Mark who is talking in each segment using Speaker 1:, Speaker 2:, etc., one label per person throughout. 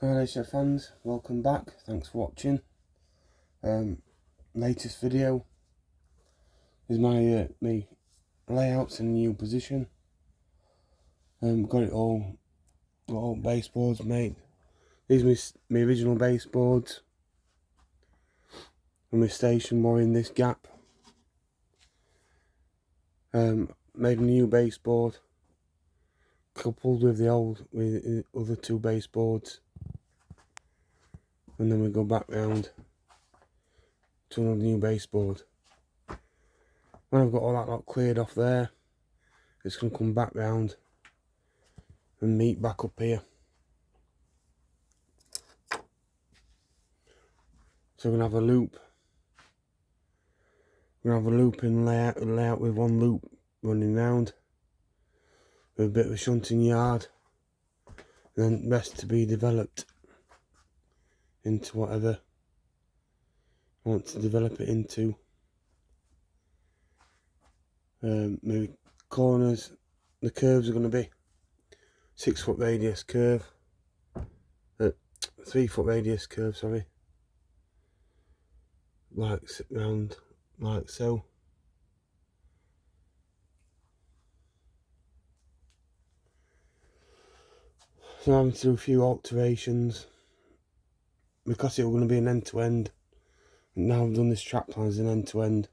Speaker 1: Hi there fans, welcome back, thanks for watching. Latest video is my me layouts in a new position. Got all baseboards made. These are my original baseboards and my station more in this gap. Made a new baseboard coupled with the other two baseboards, and then we go back round to another new baseboard. When I've got all that lot cleared off there, it's going to come back round and meet back up here. So we're going to have a loop. We're going to have a looping layout with one loop running round, with a bit of a shunting yard, and then the rest to be developed into whatever I want to develop it into. Maybe corners, the curves are going to be 6 foot radius curve, 3 foot radius curve, sorry, like round like so. So I'm having to do a few alterations because it was going to be an end to end. Now I've done this track plan as an end to end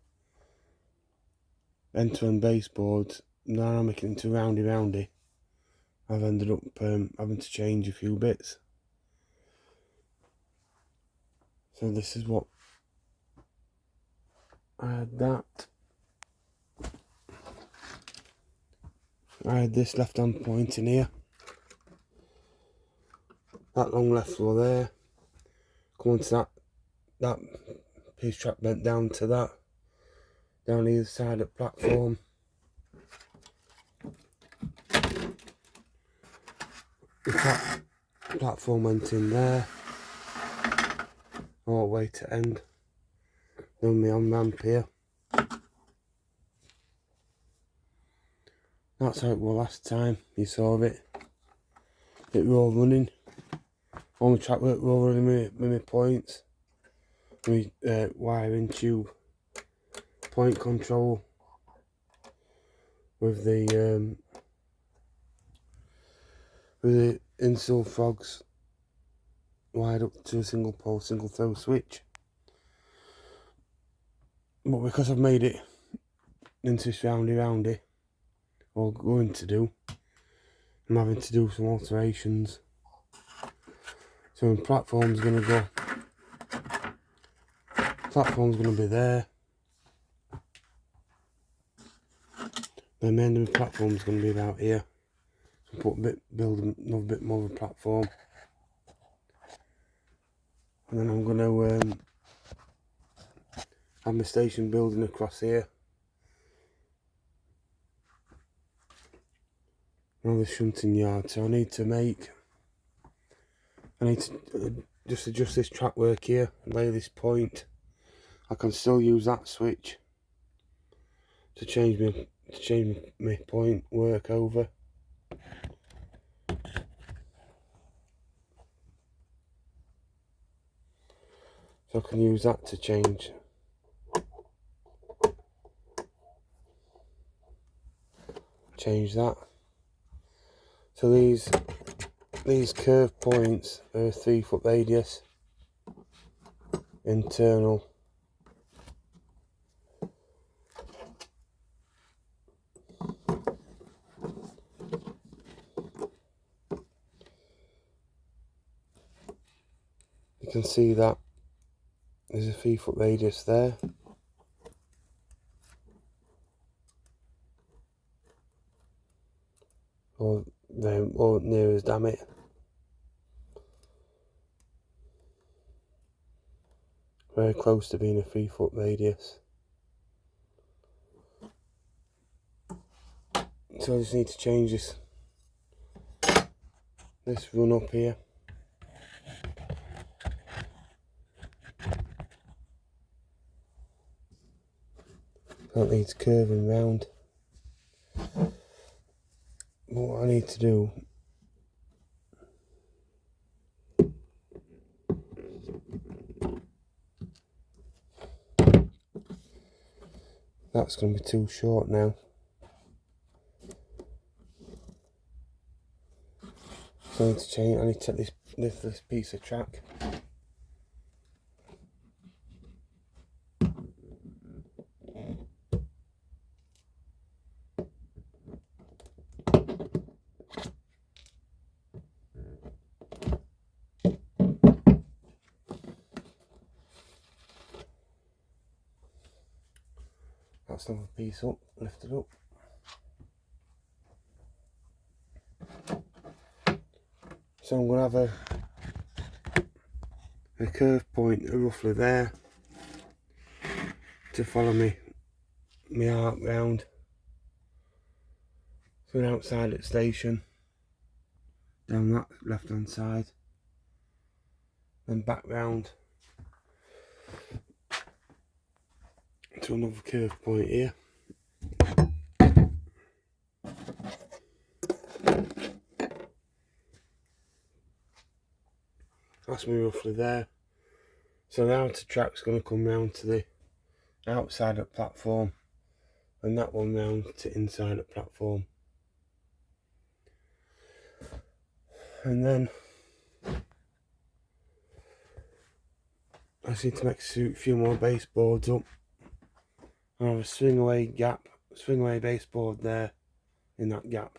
Speaker 1: baseboard. Now I'm making it into roundy. I've ended up having to change a few bits. So this is what I had. I had this left hand point in here, that long left floor there, going to that piece track bent down to that, down either side of the platform. The platform went in there, all the way to end. Then the on-ramp here. That's how it was last time you saw it. It was all running. All the track work were all running with my points. My wiring tube. Point control. With the install frogs wired up to a single pole, single throw switch. But because I've made it into this roundy, or going to do, I'm having to do some alterations. So the platform's going to be there. The main of the platform's going to be about here. So build another bit more of a platform. And then I'm going to have my station building across here. Another shunting yard. So I need to just adjust this track work here, lay this point. I can still use that switch to change my point work over. So I can use that to change that. So these curve points are a 3 foot radius internal. You can see that there's a 3 foot radius there. Or near as damn it. Very close to being a 3 foot radius. So I just need to change this run up here. That needs curving round. What I need to do That's going to be too short now. So I need to change. I need to take this piece of track. That's another piece up, lift it up. So I'm going to have a curve point roughly there to follow my arc round. So outside at station, down that left hand side, then back round to another curve point here. That's me roughly there. So the outer track's going to come round to the outside of the platform, and that one round to inside the platform. And then I just need to make a few more baseboards up. I have a swing away baseboard there in that gap.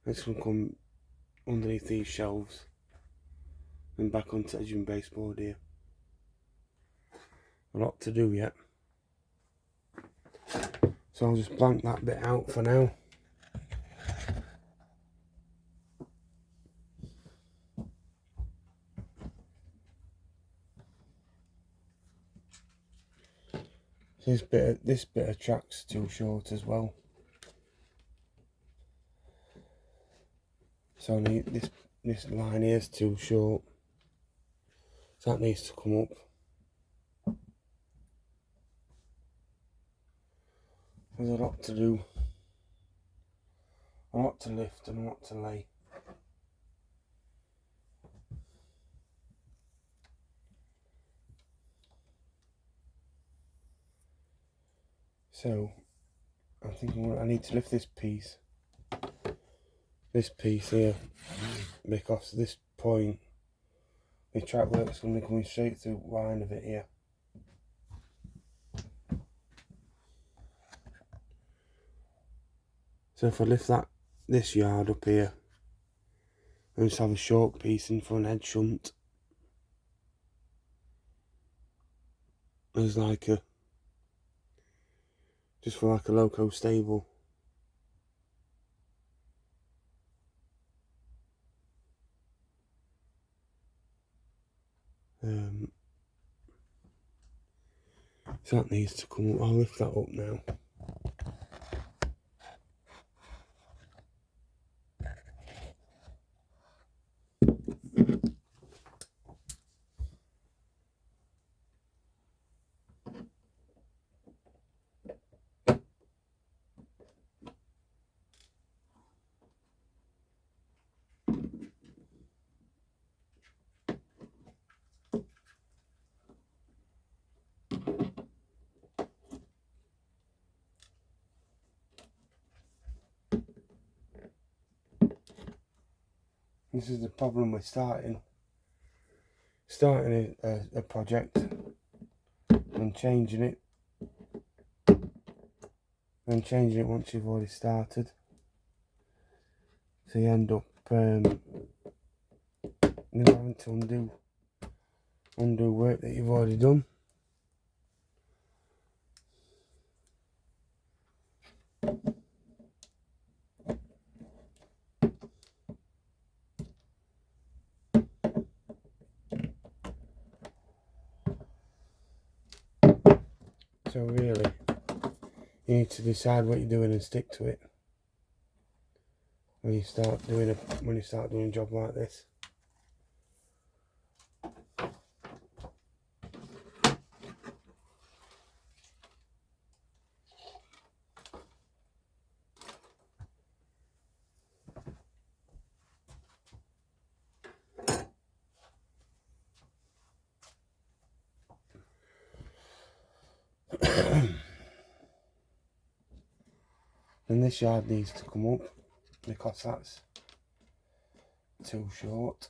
Speaker 1: It's going to come underneath these shelves and back onto the gym baseboard here. A lot to do yet. So I'll just blank that bit out for now. This bit of track's too short as well. So I need this line here is too short. So that needs to come up. There's a lot to do. A lot to lift and a lot to lay. So I think I need to lift this piece here, because this point the track work's going to be coming straight through the line of it here. So if I lift this yard up here and just have a short piece in for an head shunt, as like just for like a loco stable. So that needs to come up. I'll lift that up now. This is the problem with starting a project and changing it once you've already started. So you end up having to undo work that you've already done. So really, you need to decide what you're doing and stick to it when you start doing a job like this. Then this yard needs to come up because that's too short.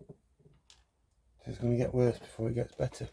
Speaker 1: So it's going to get worse before it gets better.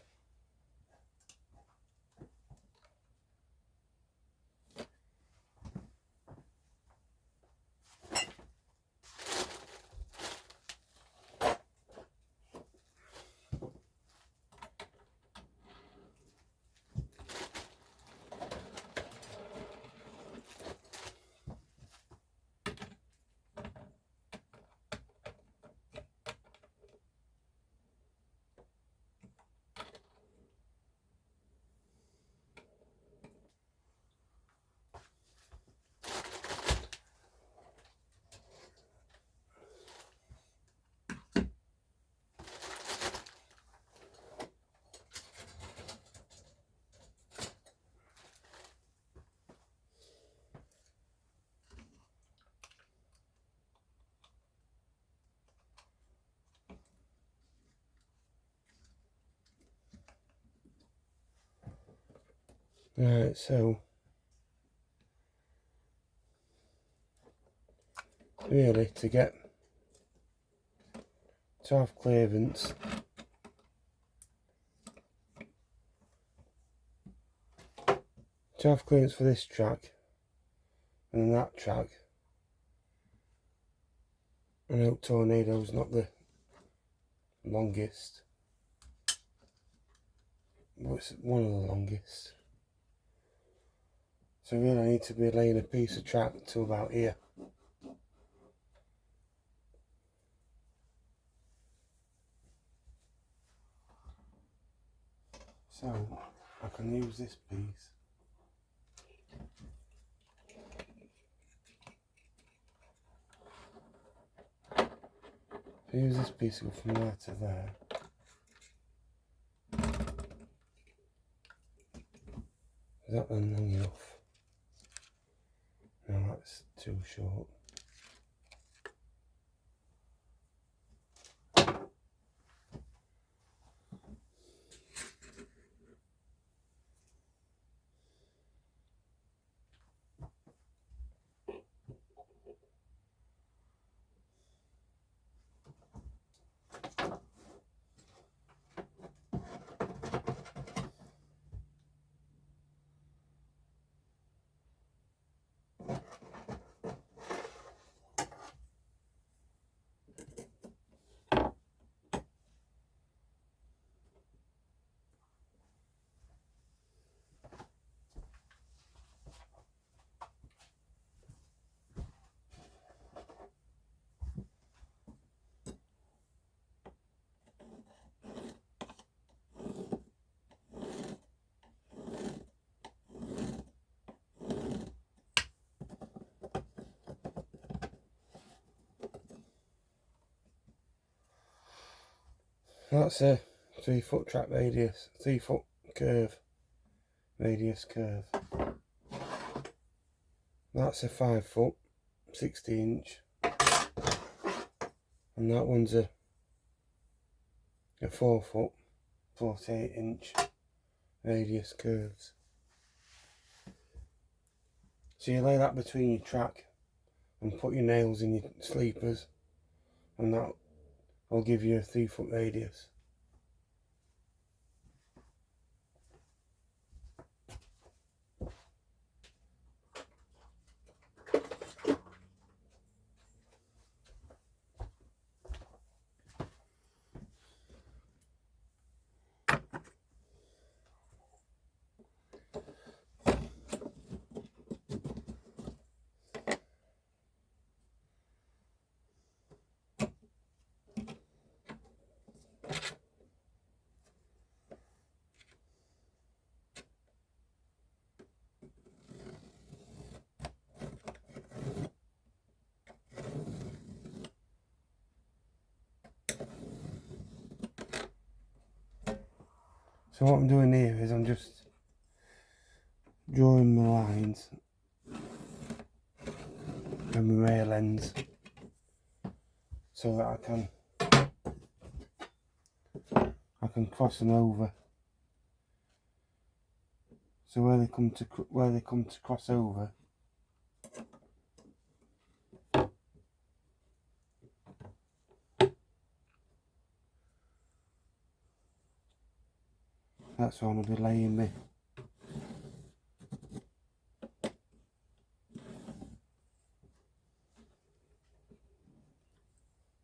Speaker 1: Right, so really to have clearance, for this track and that track, I know Tornado's not the longest, but it's one of the longest. So really I need to be laying a piece of track to about here. So I can use this piece. If I use this piece to go from there to there. Is that then long enough? No, that's too short. That's a 3 foot track radius, 3 foot radius curve. That's a 5 foot 60 inch, and that one's a 4 foot 48 inch radius curves. So you lay that between your track and put your nails in your sleepers, and that will give you a 3 foot radius. So what I'm doing here is I'm just drawing my lines and my rail ends so that I can cross them over So where they come to cross over, that's where I'm going to be laying me.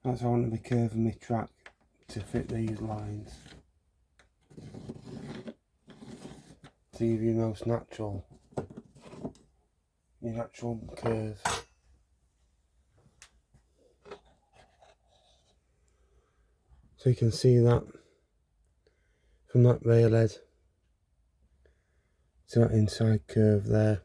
Speaker 1: That's where I'm going to be curving my track to fit these lines. To give you your natural curve. So you can see that from that rail head to that inside curve there.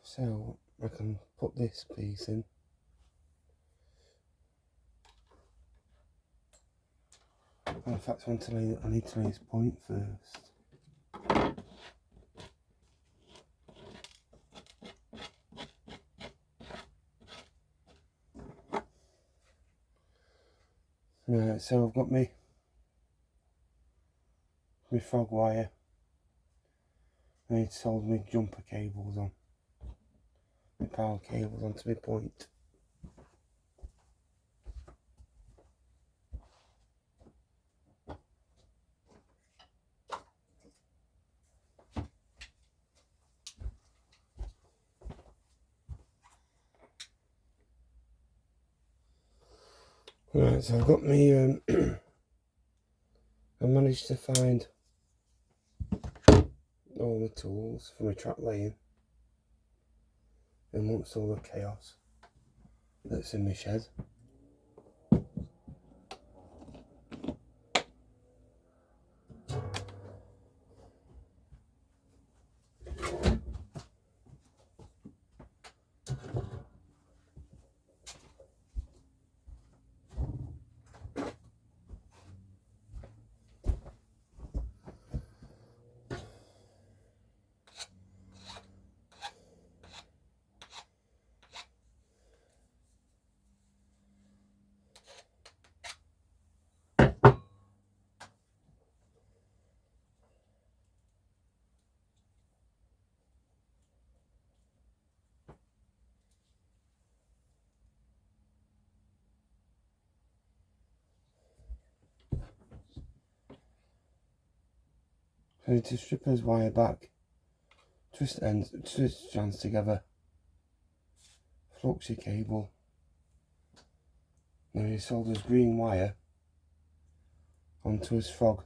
Speaker 1: So I can put this piece in. In fact, I need to lay this point first. Right, so I've got my frog wire. I need to solder my jumper cables on. My power cables onto my point. Right, so I've got me, I managed to find all the tools for my track laying amongst all the chaos that's in my shed. I need to strip his wire back, twist strands together, flux your cable. Now he solders green wire onto his frog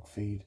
Speaker 1: feed.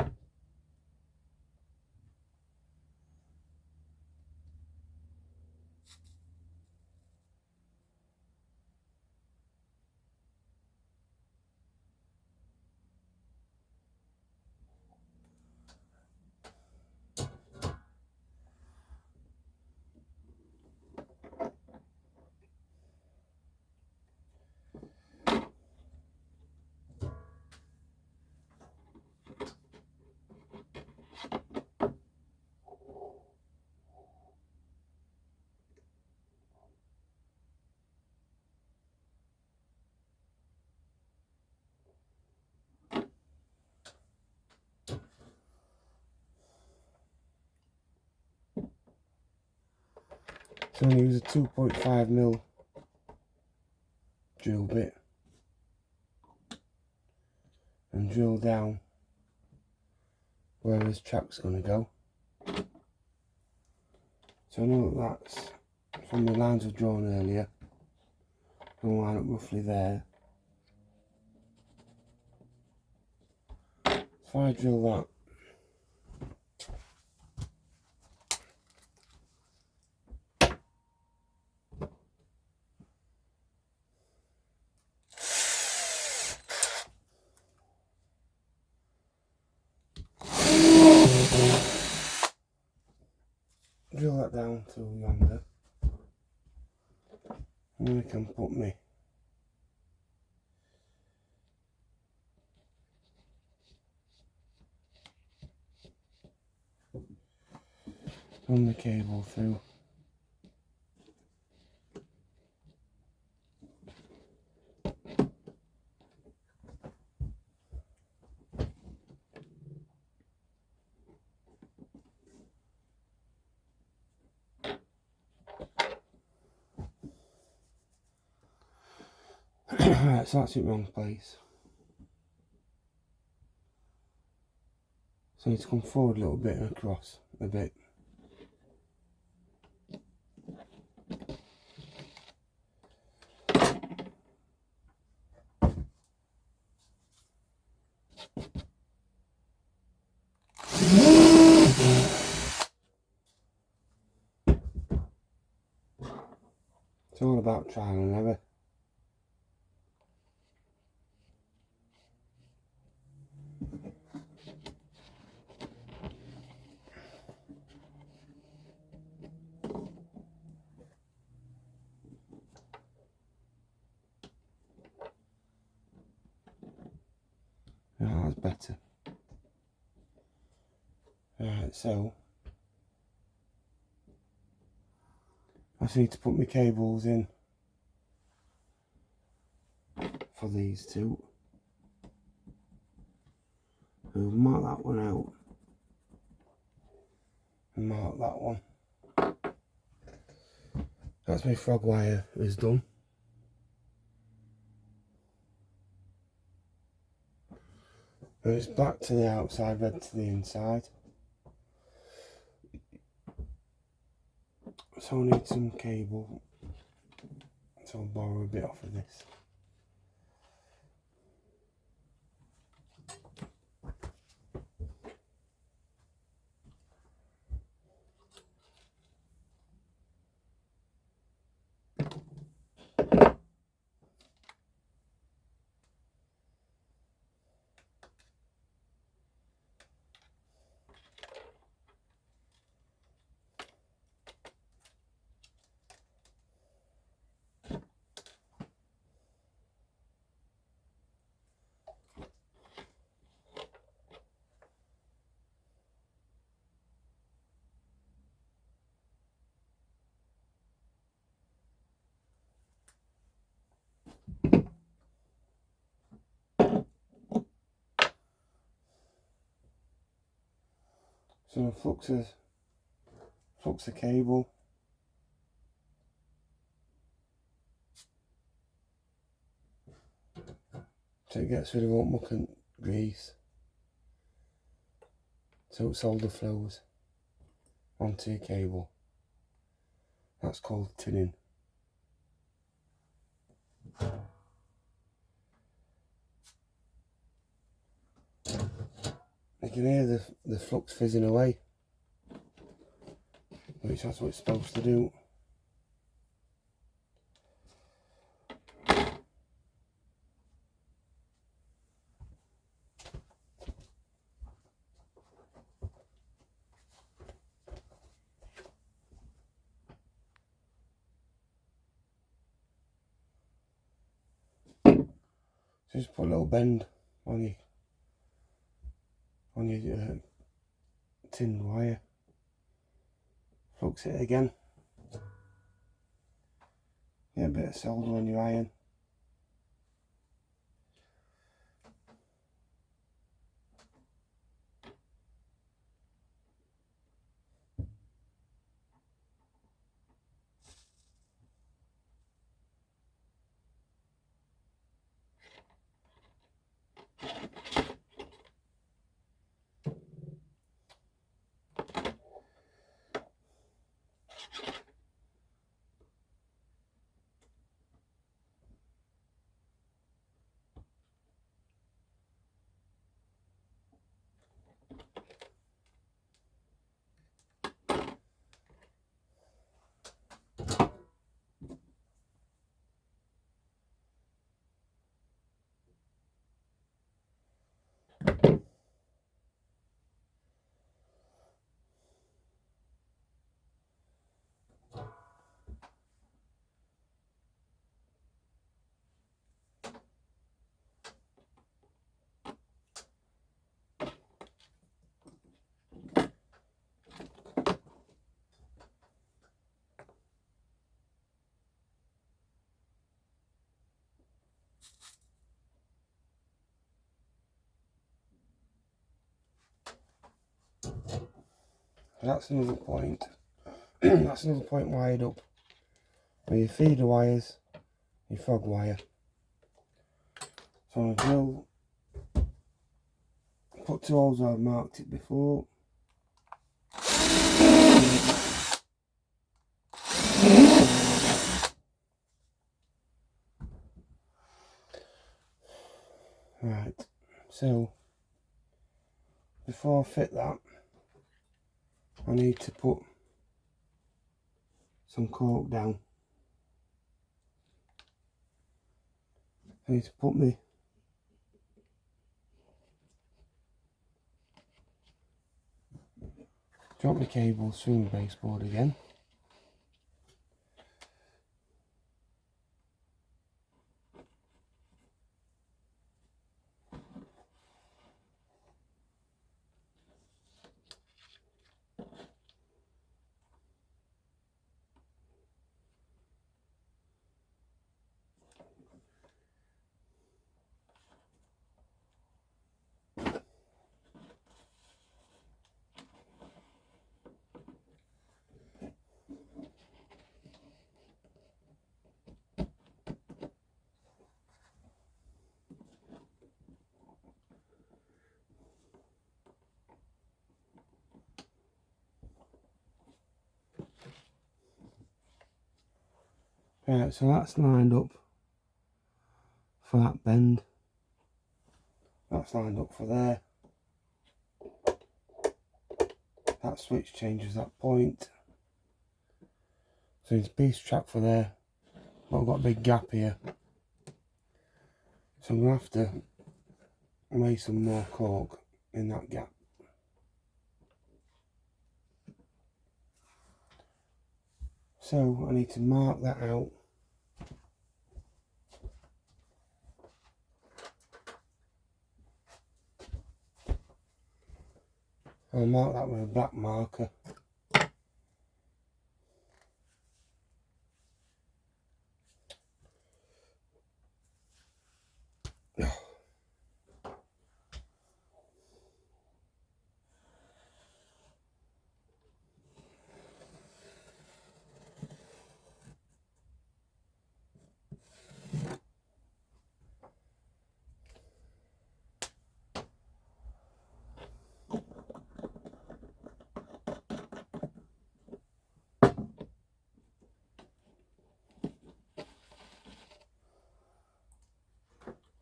Speaker 1: So I'm going to use a 2.5mm drill bit and drill down where his track's going to go. So I know that's from the lines I've drawn earlier. I'm going to line up roughly there. If I drill that, drill that down to yonder, and then I can put me run the cable through. Right, so that's in the wrong place. So I need to come forward a little bit and across a bit. It's all about trial and error. Right, that's better. Right, so I just need to put my cables in for these two. We'll mark that one out and mark that one. That's my frog wire is done. And it's black to the outside, red to the inside. So I need some cable. So I'll borrow a bit off of this. So I flux the cable. So it gets rid of all muck and grease. So it solder flows onto your cable. That's called tinning. You can hear the flux fizzing away, which that's what it's supposed to do. So just put a little bend on your tin wire. Flux it again. Get a bit of solder on your iron. That's another point. That's another point wired up. Where your feeder wires, your fog wire. So on a drill, put 2 holes where I've marked it before. Right, so before I fit that, I need to put some cork down. I need to put me drop the cables through the baseboard again. Right, so that's lined up for that bend. That's lined up for there. That switch changes that point. So it's piece track for there. But I've got a big gap here. So I'm going to have to lay some more cork in that gap. So I need to mark that out. I'll mark that with a black marker.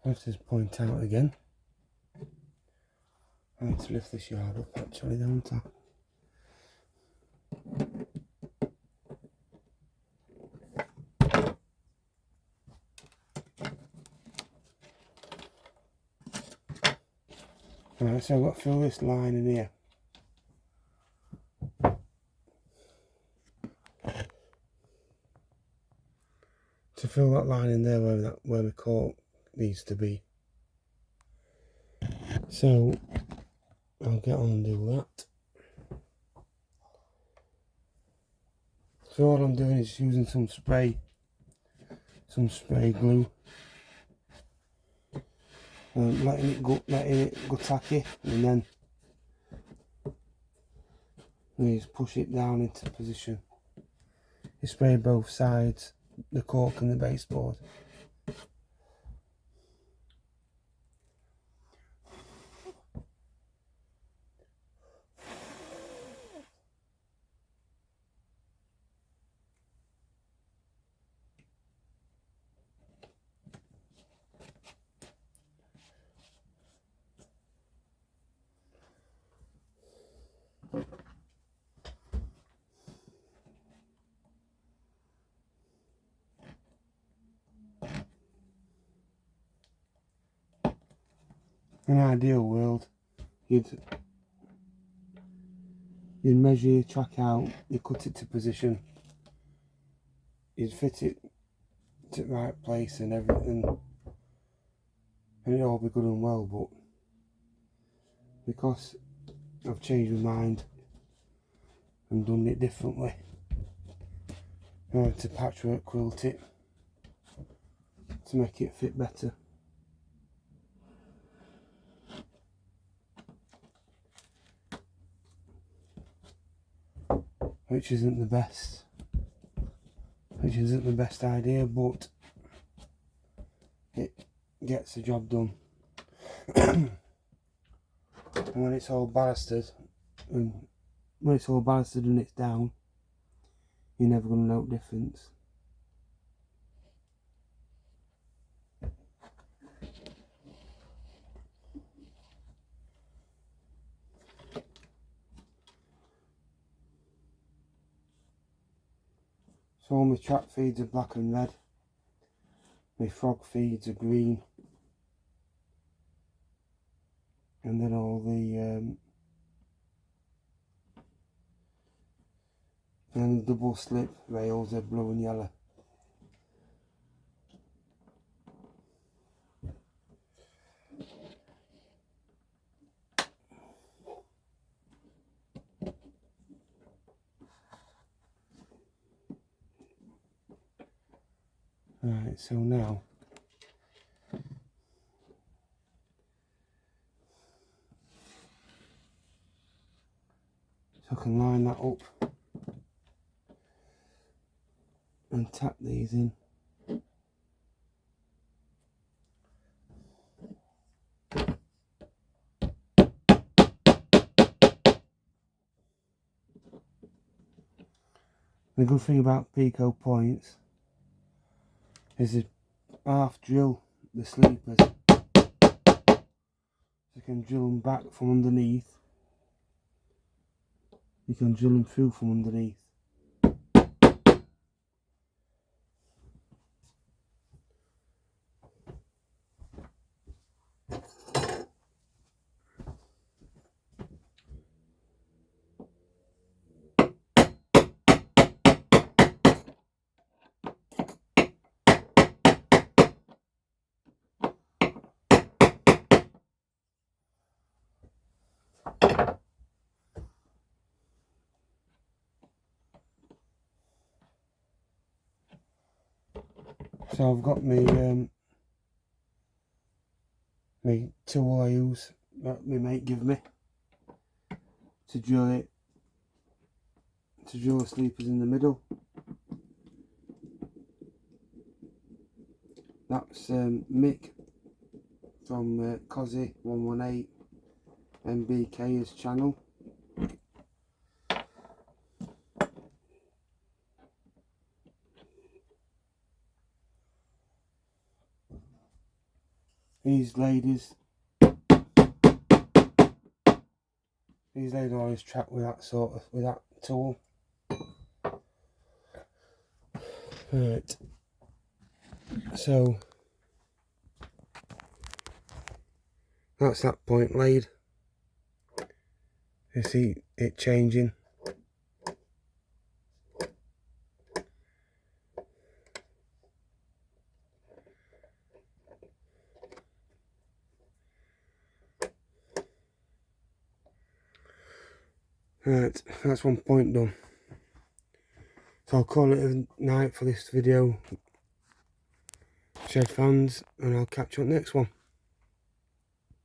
Speaker 1: I have to point out again. I need to lift this yard up actually, don't I? Right, so I've got to fill this line in here. To fill that line in there where the cork needs to be. So I'll get on and do that. So all I'm doing is using some spray glue, letting it go tacky, and then you just push it down into position. You spray both sides, the cork and the baseboard. In an ideal world, you'd measure your track out, you cut it to position, you'd fit it to the right place and everything, and it'll all be good and well, but because I've changed my mind and done it differently, I wanted to patchwork quilt it to make it fit better. Which isn't the best idea, but it gets the job done. And when it's all ballasted and it's down, you're never going to know the difference. So all my trap feeds are black and red, my frog feeds are green, and then all the double slip rails are blue and yellow. Right, so now I can line that up and tap these in. The good thing about Pico points is you half drill the sleepers. You can drill them back from underneath. You can drill them through from underneath. So I've got my tool I use that my mate give me to drill the sleepers in the middle. That's Mick from Cozzy 118 MBK's channel. He's laid all his track with that tool. Right. So that's that point laid. You see it changing. Right, that's one point done. So I'll call it a night for this video, shed fans, and I'll catch you on the next one.